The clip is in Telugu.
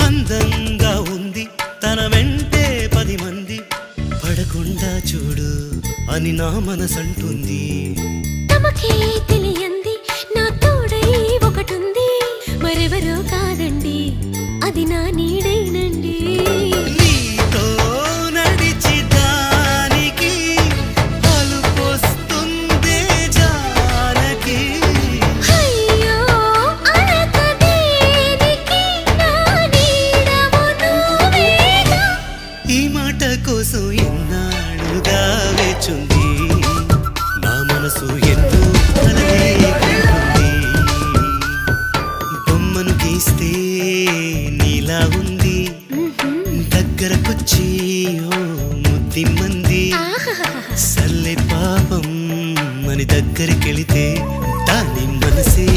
అందంగా ఉంది తన వెంటే 10 మంది పడకుండా చూడు అని నా మనసంటుంది తమకే తెలియంది నా తోడై ఒకటుంది మరెవరో కాదండి అది నా నీడైనండి నీతో నడిచి దానికి అలుపొస్తుందే జానకి అయ్యో అనకదేనికి నా నీడవు నువ్వేగా ఈ మాట కోసం ఎన్నాళ్ళుగా వేచుంది నా మనసు ఎన్నో కలలేకుంటుంది బొమ్మను గీస్తే నీలా ఉంది దగ్గరకొచ్చి ఓ ముద్దిమ్మంది సల్లే పాపం అని దగ్గరికెళితే దాని మనసే